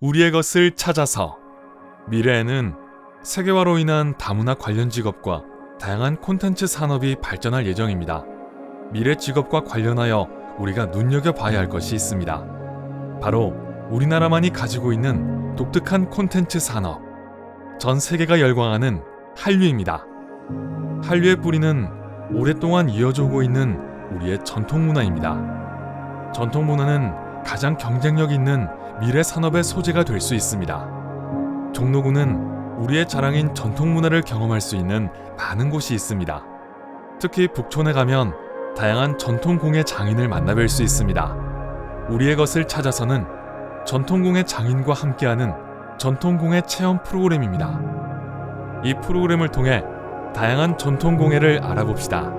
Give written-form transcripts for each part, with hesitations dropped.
우리의 것을 찾아서. 미래에는 세계화로 인한 다문화 관련 직업과 다양한 콘텐츠 산업이 발전할 예정입니다. 미래 직업과 관련하여 우리가 눈여겨봐야 할 것이 있습니다. 바로 우리나라만이 가지고 있는 독특한 콘텐츠 산업. 전 세계가 열광하는 한류입니다. 한류의 뿌리는 오랫동안 이어져 오고 있는 우리의 전통 문화입니다. 전통 문화는 가장 경쟁력 있는 미래 산업의 소재가 될 수 있습니다. 종로구는 우리의 자랑인 전통 문화를 경험할 수 있는 많은 곳이 있습니다. 특히 북촌에 가면 다양한 전통공예 장인을 만나뵐 수 있습니다. 우리의 것을 찾아서는 전통공예 장인과 함께하는 전통공예 체험 프로그램입니다. 이 프로그램을 통해 다양한 전통공예를 알아봅시다.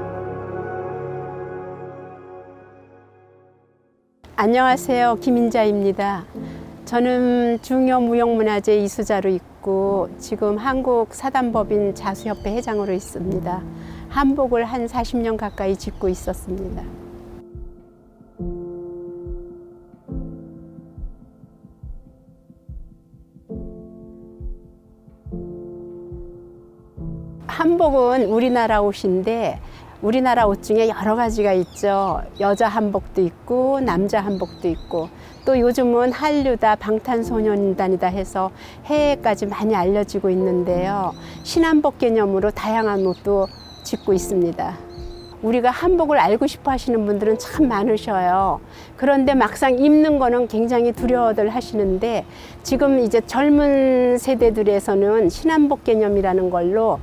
안녕하세요. 김인자입니다. 저는 중요무형문화재 이수자로 있고 지금 한국사단법인 자수협회 회장으로 있습니다. 한복을 한 40년 가까이 짓고 있었습니다. 한복은 우리나라 옷인데 우리나라 옷 중에 여러 가지가 있죠. 여자 한복도 있고 남자 한복도 있고 또 요즘은 한류다 방탄소년단이다 해서 해외까지 많이 알려지고 있는데요. 신한복 개념으로 다양한 옷도 짓고 있습니다. 우리가 한복을 알고 싶어 하시는 분들은 참 많으셔요. 그런데 막상 입는 거는 굉장히 두려워들 하시는데 지금 이제 젊은 세대들에서는 신한복 개념이라는 걸로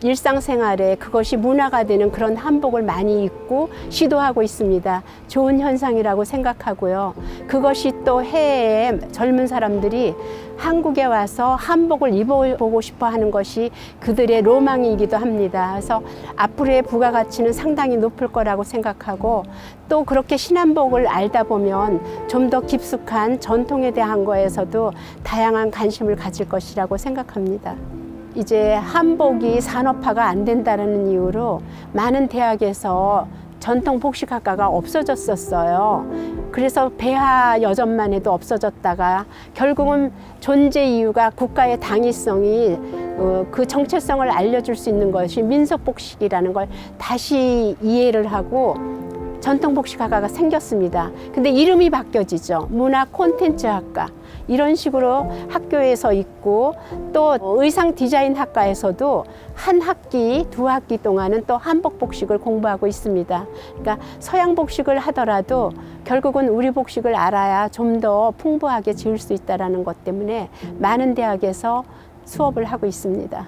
일상생활에 그것이 문화가 되는 그런 한복을 많이 입고 시도하고 있습니다. 좋은 현상이라고 생각하고요. 그것이 또 해외에 젊은 사람들이 한국에 와서 한복을 입어보고 싶어 하는 것이 그들의 로망이기도 합니다. 그래서 앞으로의 부가가치는 상당히 높을 거라고 생각하고 또 그렇게 신한복을 알다 보면 좀 더 깊숙한 전통에 대한 거에서도 다양한 관심을 가질 것이라고 생각합니다. 이제 한복이 산업화가 안 된다는 이유로 많은 대학에서 전통 복식학과가 없어졌었어요. 그래서 배하 여점만 해도 없어졌다가 결국은 존재 이유가 국가의 당위성이 그 정체성을 알려줄 수 있는 것이 민속복식이라는 걸 다시 이해를 하고 전통복식학과가 생겼습니다. 근데 이름이 바뀌어지죠. 문화 콘텐츠 학과. 이런 식으로 학교에서 있고 또 의상 디자인 학과에서도 한 학기, 두 학기 동안은 또 한복 복식을 공부하고 있습니다. 그러니까 서양 복식을 하더라도 결국은 우리 복식을 알아야 좀 더 풍부하게 지을 수 있다는 것 때문에 많은 대학에서 수업을 하고 있습니다.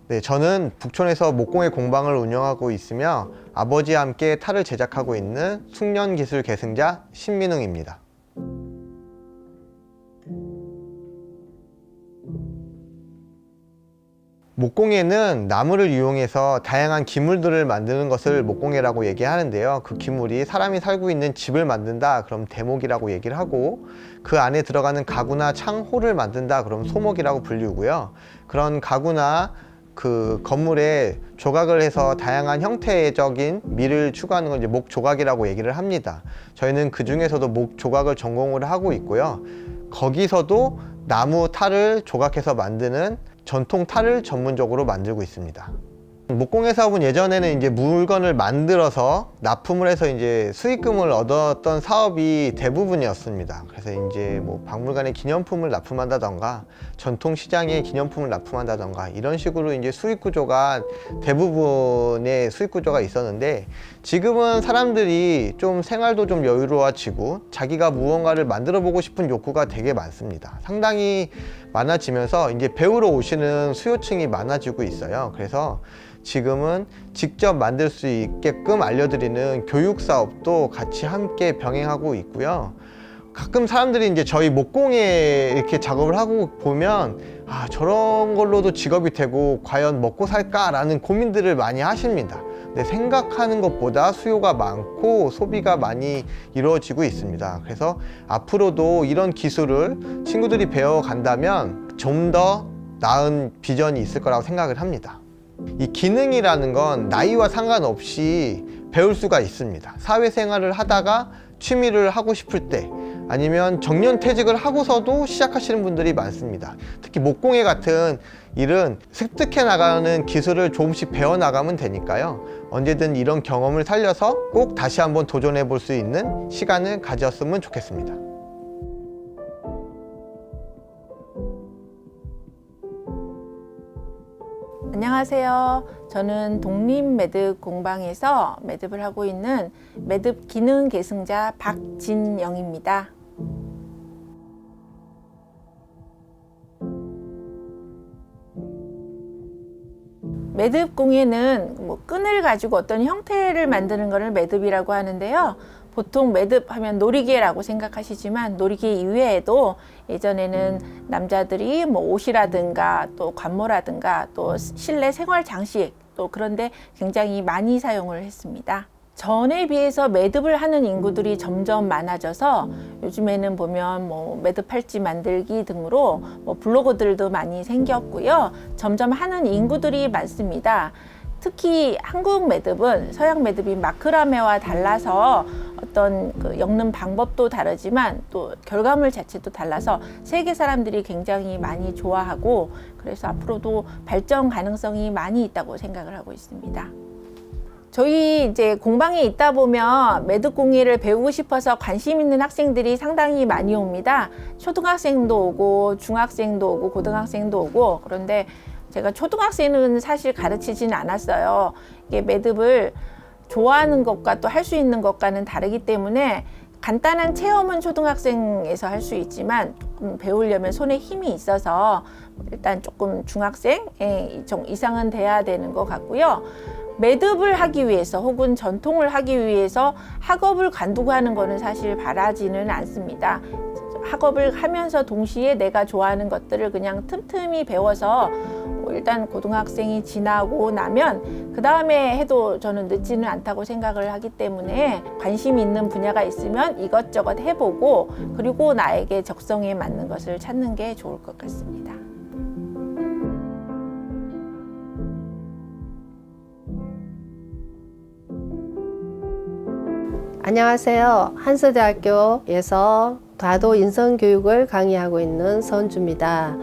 네, 저는 북촌에서 목공예 공방을 운영하고 있으며 아버지와 함께 탈을 제작하고 있는 숙련기술 계승자 신민웅입니다. 목공예는 나무를 이용해서 다양한 기물들을 만드는 것을 목공예라고 얘기하는데요. 그 기물이 사람이 살고 있는 집을 만든다 그럼 대목이라고 얘기를 하고 그 안에 들어가는 가구나 창호를 만든다 그럼 소목이라고 불리고요. 그런 가구나 그 건물에 조각을 해서 다양한 형태적인 미를 추구하는 건 이제 목조각이라고 얘기를 합니다. 저희는 그 중에서도 목조각을 전공을 하고 있고요. 거기서도 나무 탈을 조각해서 만드는 전통 탈을 전문적으로 만들고 있습니다. 목공예 사업은 예전에는 이제 물건을 만들어서 납품을 해서 이제 수익금을 얻었던 사업이 대부분이었습니다. 그래서 이제 뭐 박물관에 기념품을 납품한다던가 전통 시장에 기념품을 납품한다던가 이런 식으로 이제 수익 구조가 대부분의 수익 구조가 있었는데 지금은 사람들이 좀 생활도 좀 여유로워지고 자기가 무언가를 만들어 보고 싶은 욕구가 되게 많습니다. 상당히 많아지면서 이제 배우러 오시는 수요층이 많아지고 있어요. 그래서 지금은 직접 만들 수 있게끔 알려드리는 교육 사업도 같이 함께 병행하고 있고요. 가끔 사람들이 이제 저희 목공예 이렇게 작업을 하고 보면 아, 저런 걸로도 직업이 되고 과연 먹고 살까라는 고민들을 많이 하십니다. 근데 생각하는 것보다 수요가 많고 소비가 많이 이루어지고 있습니다. 그래서 앞으로도 이런 기술을 친구들이 배워간다면 좀 더 나은 비전이 있을 거라고 생각을 합니다. 이 기능이라는 건 나이와 상관없이 배울 수가 있습니다. 사회생활을 하다가 취미를 하고 싶을 때 아니면 정년퇴직을 하고서도 시작하시는 분들이 많습니다. 특히 목공예 같은 일은 습득해 나가는 기술을 조금씩 배워나가면 되니까요. 언제든 이런 경험을 살려서 꼭 다시 한번 도전해 볼 수 있는 시간을 가졌으면 좋겠습니다. 안녕하세요. 저는 독립 매듭 공방에서 매듭을 하고 있는 매듭 기능 계승자 박진영입니다. 매듭 공예는 끈을 가지고 어떤 형태를 만드는 것을 매듭이라고 하는데요. 보통 매듭 하면 놀이개라고 생각하시지만 놀이개 이외에도 예전에는 남자들이 옷이라든가 또 관모라든가 또 실내 생활 장식 또 그런데 굉장히 많이 사용을 했습니다. 전에 비해서 매듭을 하는 인구들이 점점 많아져서 요즘에는 보면 매듭 팔찌 만들기 등으로 블로거들도 많이 생겼고요. 점점 하는 인구들이 많습니다. 특히 한국 매듭은 서양 매듭인 마크라메와 달라서 어떤 엮는 방법도 다르지만 또 결과물 자체도 달라서 세계 사람들이 굉장히 많이 좋아하고 그래서 앞으로도 발전 가능성이 많이 있다고 생각을 하고 있습니다. 저희 이제 공방에 있다 보면 매듭 공예를 배우고 싶어서 관심 있는 학생들이 상당히 많이 옵니다. 초등학생도 오고 중학생도 오고 고등학생도 오고 그런데 제가 초등학생은 사실 가르치진 않았어요. 이게 매듭을 좋아하는 것과 또 할 수 있는 것과는 다르기 때문에 간단한 체험은 초등학생에서 할 수 있지만 배우려면 손에 힘이 있어서 일단 조금 중학생 이상은 돼야 되는 것 같고요. 매듭을 하기 위해서 혹은 전통을 하기 위해서 학업을 관두고 하는 거는 사실 바라지는 않습니다. 학업을 하면서 동시에 내가 좋아하는 것들을 그냥 틈틈이 배워서 일단 고등학생이 지나고 나면 그 다음에 해도 저는 늦지는 않다고 생각을 하기 때문에 관심 있는 분야가 있으면 이것저것 해보고 그리고 나에게 적성에 맞는 것을 찾는 게 좋을 것 같습니다. 안녕하세요. 한서대학교에서 다도 인성교육을 강의하고 있는 선주입니다.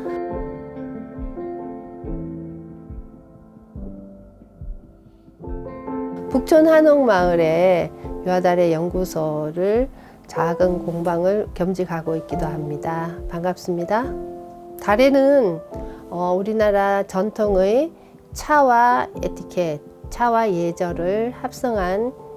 북촌 한옥마을에 유아달의 연구소를 작은 공방을 겸직하고 있기도 합니다. 반갑습니다. 달에는 우리나라 전통의 차와 에티켓, 차와 예절을 합성한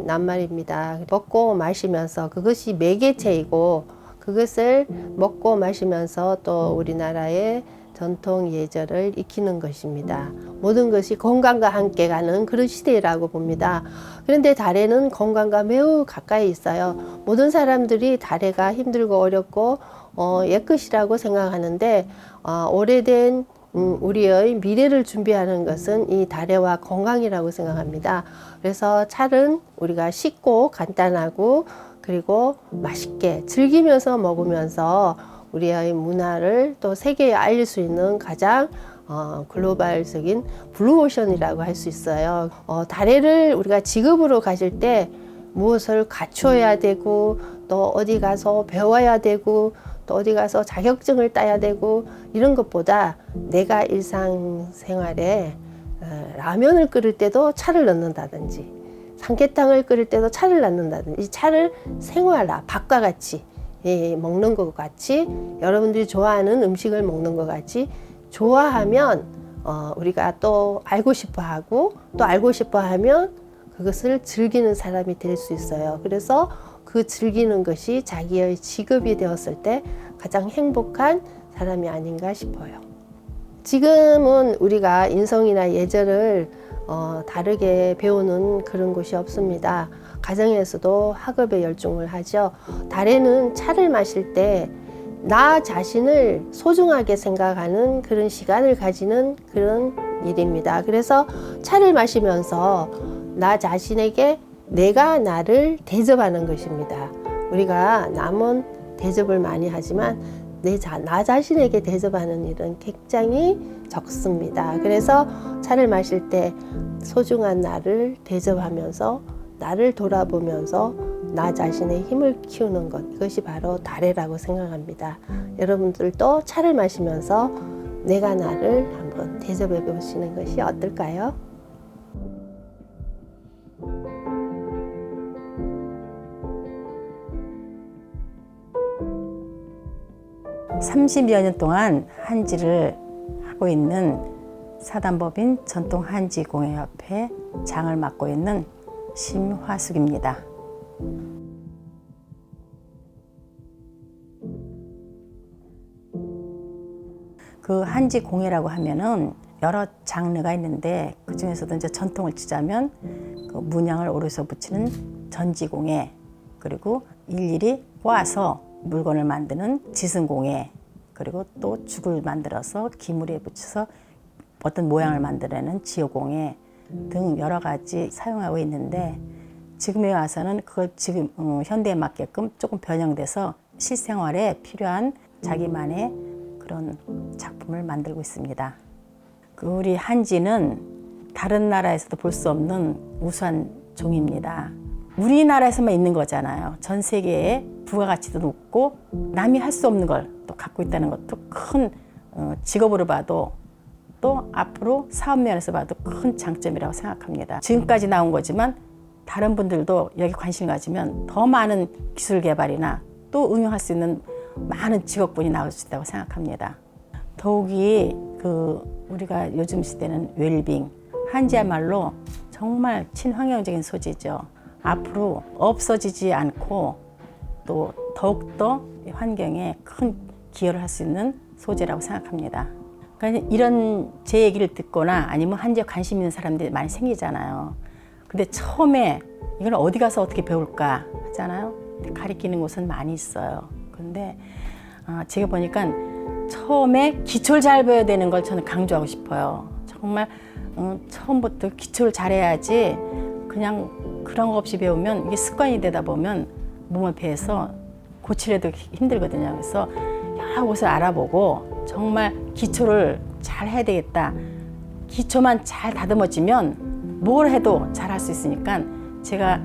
낱말입니다. 먹고 마시면서 그것이 매개체이고 그것을 먹고 마시면서 또 우리나라의 전통 예절을 익히는 것입니다. 모든 것이 건강과 함께 가는 그런 시대라고 봅니다. 그런데 달에는 건강과 매우 가까이 있어요. 모든 사람들이 달에가 힘들고 어렵고 옛것이라고 생각하는데 오래된 우리의 미래를 준비하는 것은 이 다래와 건강이라고 생각합니다. 그래서 찰은 우리가 쉽고 간단하고 그리고 맛있게 즐기면서 먹으면서 우리의 문화를 또 세계에 알릴 수 있는 가장 글로벌적인 블루오션이라고 할 수 있어요. 다래를 우리가 직업으로 가질 때 무엇을 갖춰야 되고 또 어디 가서 배워야 되고 또 어디 가서 자격증을 따야 되고 이런 것보다 내가 일상생활에 라면을 끓일 때도 차를 넣는다든지 삼계탕을 끓일 때도 차를 넣는다든지 이 차를 생활화, 밥과 같이 먹는 것 같이 여러분들이 좋아하는 음식을 먹는 것 같이 좋아하면 우리가 또 알고 싶어 하고 또 알고 싶어 하면 그것을 즐기는 사람이 될 수 있어요. 그래서 그 즐기는 것이 자기의 직업이 되었을 때 가장 행복한 사람이 아닌가 싶어요. 지금은 우리가 인성이나 예절을 다르게 배우는 그런 곳이 없습니다. 가정에서도 학업에 열중을 하죠. 달에는 차를 마실 때 나 자신을 소중하게 생각하는 그런 시간을 가지는 그런 일입니다. 그래서 차를 마시면서 나 자신에게 내가 나를 대접하는 것입니다. 우리가 남은 대접을 많이 하지만 나 자신에게 대접하는 일은 굉장히 적습니다. 그래서 차를 마실 때 소중한 나를 대접하면서 나를 돌아보면서 나 자신의 힘을 키우는 것, 이것이 바로 다래라고 생각합니다. 여러분들도 차를 마시면서 내가 나를 한번 대접해 보시는 것이 어떨까요? 30여 년 동안 한지를 하고 있는 사단법인 전통한지공예협회 장을 맡고 있는 심화숙입니다. 그 한지공예라고 하면은 여러 장르가 있는데 그 중에서도 이제 전통을 치자면 그 문양을 오려서 붙이는 전지공예, 그리고 일일이 꼬아서 물건을 만드는 지승공예, 그리고 또 죽을 만들어서 기물에 붙여서 어떤 모양을 만들어내는 지호공예 등 여러 가지 사용하고 있는데, 지금에 와서는 그걸 지금 현대에 맞게끔 조금 변형돼서 실생활에 필요한 자기만의 그런 작품을 만들고 있습니다. 그 우리 한지는 다른 나라에서도 볼 수 없는 우수한 종입니다. 우리나라에서만 있는 거잖아요. 전 세계에 부가가치도 높고 남이 할 수 없는 걸 또 갖고 있다는 것도 큰 직업으로 봐도, 또 앞으로 사업 면에서 봐도 큰 장점이라고 생각합니다. 지금까지 나온 거지만 다른 분들도 여기 관심 가지면 더 많은 기술 개발이나 또 응용할 수 있는 많은 직업군이 나올 수 있다고 생각합니다. 더욱이 우리가 요즘 시대는 웰빙, 한지야말로 정말 친환경적인 소재죠. 앞으로 없어지지 않고 또 더욱더 환경에 큰 기여를 할 수 있는 소재라고 생각합니다. 그러니까 이런 제 얘기를 듣거나 아니면 한지에 관심 있는 사람들이 많이 생기잖아요. 근데 처음에 이걸 어디 가서 어떻게 배울까 하잖아요. 가르치는 곳은 많이 있어요. 그런데 제가 보니까 처음에 기초를 잘 배워야 되는 걸 저는 강조하고 싶어요. 정말 처음부터 기초를 잘해야지 그냥 그런 거 없이 배우면 이게 습관이 되다 보면 몸에 배해서 고치려도 힘들거든요. 그래서 여러 곳을 알아보고 정말 기초를 잘 해야 되겠다. 기초만 잘 다듬어지면 뭘 해도 잘할 수 있으니까 제가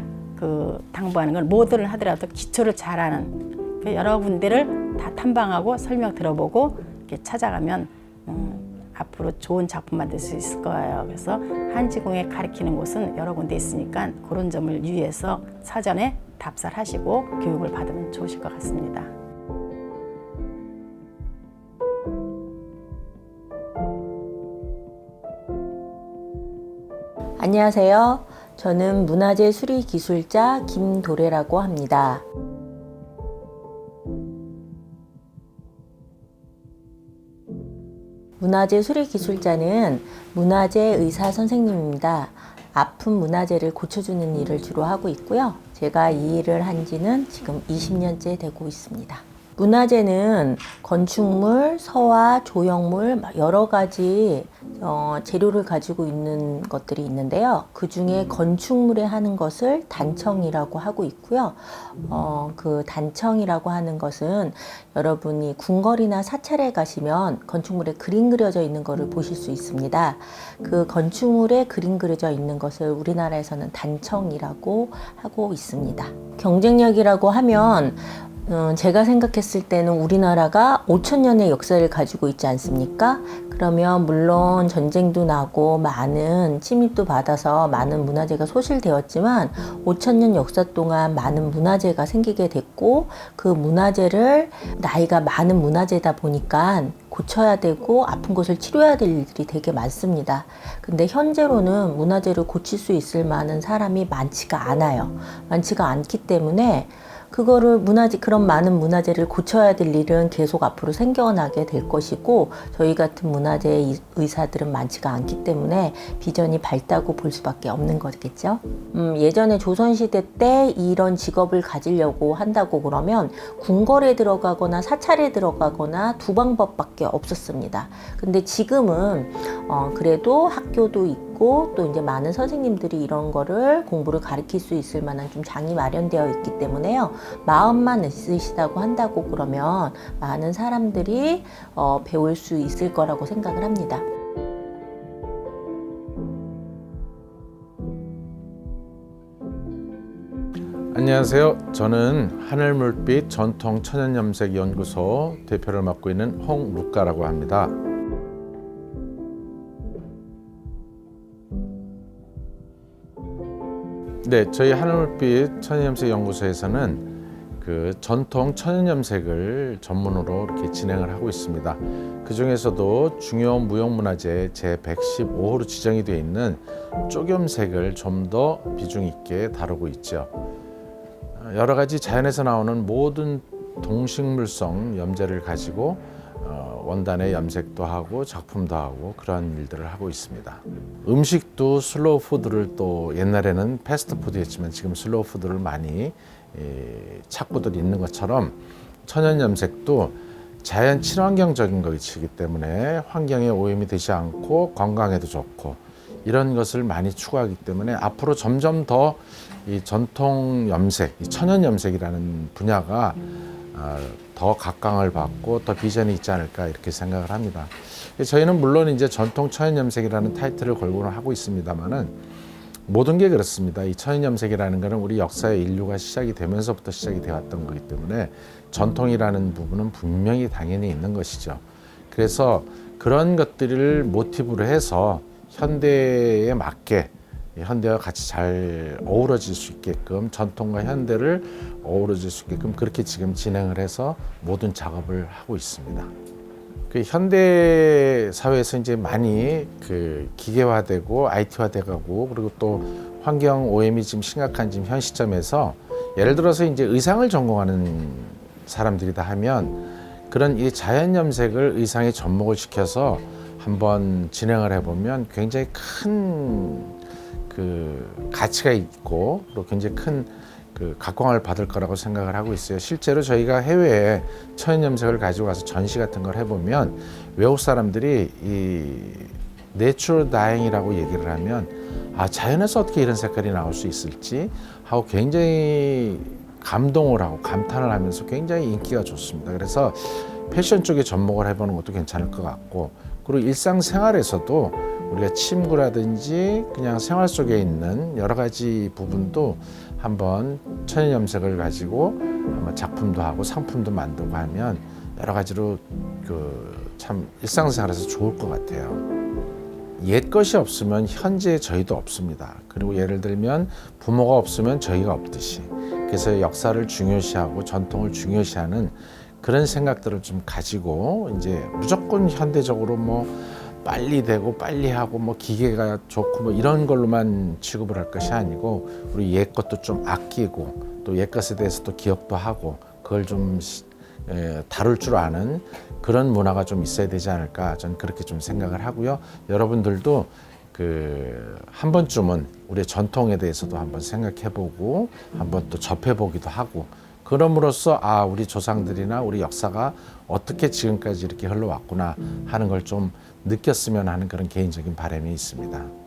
당부하는 건 뭐든 하더라도 기초를 잘하는 여러 군데를 다 탐방하고 설명 들어보고 이렇게 찾아가면 앞으로 좋은 작품 만들 수 있을 거예요. 그래서 한지공예 가르치는 곳은 여러 군데 있으니까 그런 점을 유의해서 사전에 답사하시고 교육을 받으면 좋으실 것 같습니다. 안녕하세요. 저는 문화재 수리 기술자 김도래라고 합니다. 문화재 수리 기술자는 문화재 의사 선생님입니다. 아픈 문화재를 고쳐주는 일을 주로 하고 있고요. 제가 이 일을 한 지는 지금 20년째 되고 있습니다. 문화재는 건축물, 서화, 조형물 여러 가지 재료를 가지고 있는 것들이 있는데요. 그 중에 건축물에 하는 것을 단청이라고 하고 있고요. 그 단청이라고 하는 것은 여러분이 궁궐이나 사찰에 가시면 건축물에 그림 그려져 있는 것을 보실 수 있습니다. 그 건축물에 그림 그려져 있는 것을 우리나라에서는 단청이라고 하고 있습니다. 경쟁력이라고 하면 제가 생각했을 때는 우리나라가 5,000년의 역사를 가지고 있지 않습니까? 그러면 물론 전쟁도 나고 많은 침입도 받아서 많은 문화재가 소실되었지만 5,000년 역사 동안 많은 문화재가 생기게 됐고, 그 문화재를 나이가 많은 문화재다 보니까 고쳐야 되고 아픈 곳을 치료해야 될 일들이 되게 많습니다. 근데 현재로는 문화재를 고칠 수 있을 만한 사람이 많지가 않아요. 많지가 않기 때문에 그거를 그런 많은 문화재를 고쳐야 될 일은 계속 앞으로 생겨나게 될 것이고, 저희 같은 문화재 의사들은 많지가 않기 때문에 비전이 밝다고 볼 수밖에 없는 거겠죠. 예전에 조선시대 때 이런 직업을 가지려고 한다고 그러면 궁궐에 들어가거나 사찰에 들어가거나 두 방법밖에 없었습니다. 근데 지금은 그래도 학교도 있고 있고 또 이제 많은 선생님들이 이런 거를 공부를 가르칠 수 있을 만한 좀 장이 마련되어 있기 때문에요. 마음만 있으시다고 한다고 그러면 많은 사람들이 배울 수 있을 거라고 생각을 합니다. 안녕하세요. 저는 하늘물빛 전통 천연염색연구소 대표를 맡고 있는 홍루카라고 합니다. 네, 저희 하늘물빛 천연염색연구소에서는 그 전통 천연염색을 전문으로 이렇게 진행을 하고 있습니다. 그 중에서도 중요 무형문화재 제115호로 지정이 되어 있는 쪽염색을 좀 더 비중 있게 다루고 있죠. 여러 가지 자연에서 나오는 모든 동식물성 염재를 가지고 원단의 염색도 하고 작품도 하고 그런 일들을 하고 있습니다. 음식도 슬로우 푸드를 또 옛날에는 패스트 푸드였지만 지금 슬로우 푸드를 많이 찾고들 있는 것처럼 천연 염색도 자연 친환경적인 것이기 때문에 환경에 오염이 되지 않고 건강에도 좋고 이런 것을 많이 추구하기 때문에 앞으로 점점 더 이 전통 염색, 이 천연 염색이라는 분야가 더 각광을 받고 더 비전이 있지 않을까 이렇게 생각을 합니다. 저희는 물론 이제 전통 천연 염색이라는 타이틀을 걸고는 하고 있습니다만은 모든 게 그렇습니다. 이 천연 염색이라는 것은 우리 역사의 인류가 시작이 되면서부터 시작이 되었던 거기 때문에 전통이라는 부분은 분명히 당연히 있는 것이죠. 그래서 그런 것들을 모티브로 해서 현대에 맞게 현대와 같이 잘 어우러질 수 있게끔 전통과 현대를 어우러질 수 있게끔 그렇게 지금 진행을 해서 모든 작업을 하고 있습니다. 그 현대 사회에서 이제 많이 그 기계화되고 IT화돼가고 그리고 또 환경 오염이 지금 심각한 지금 현 시점에서 예를 들어서 이제 의상을 전공하는 사람들이다 하면 그런 이 자연 염색을 의상에 접목을 시켜서 한번 진행을 해보면 굉장히 큰 그 가치가 있고 또 굉장히 큰 그 각광을 받을 거라고 생각을 하고 있어요. 실제로 저희가 해외에 천연 염색을 가지고 가서 전시 같은 걸 해보면 외국 사람들이 이 내추럴 다잉이라고 얘기를 하면 아 자연에서 어떻게 이런 색깔이 나올 수 있을지 하고 굉장히 감동을 하고 감탄을 하면서 굉장히 인기가 좋습니다. 그래서 패션 쪽에 접목을 해보는 것도 괜찮을 것 같고 그리고 일상생활에서도 우리가 침구라든지 그냥 생활 속에 있는 여러 가지 부분도 한번 천연 염색을 가지고 작품도 하고 상품도 만들고 하면 여러 가지로 그 참 일상생활에서 좋을 것 같아요. 옛 것이 없으면 현재 저희도 없습니다. 그리고 예를 들면 부모가 없으면 저희가 없듯이 그래서 역사를 중요시하고 전통을 중요시하는 그런 생각들을 좀 가지고 이제 무조건 현대적으로 뭐 빨리 되고 빨리 하고 뭐 기계가 좋고 뭐 이런 걸로만 취급을 할 것이 아니고 우리 옛 것도 좀 아끼고 또 옛 것에 대해서 또 기억도 하고 그걸 좀 다룰 줄 아는 그런 문화가 좀 있어야 되지 않을까 저는 그렇게 좀 생각을 하고요. 여러분들도 그 한 번쯤은 우리의 전통에 대해서도 한번 생각해보고 한번 또 접해보기도 하고 그럼으로써 아 우리 조상들이나 우리 역사가 어떻게 지금까지 이렇게 흘러왔구나 하는 걸 좀 느꼈으면 하는 그런 개인적인 바람이 있습니다.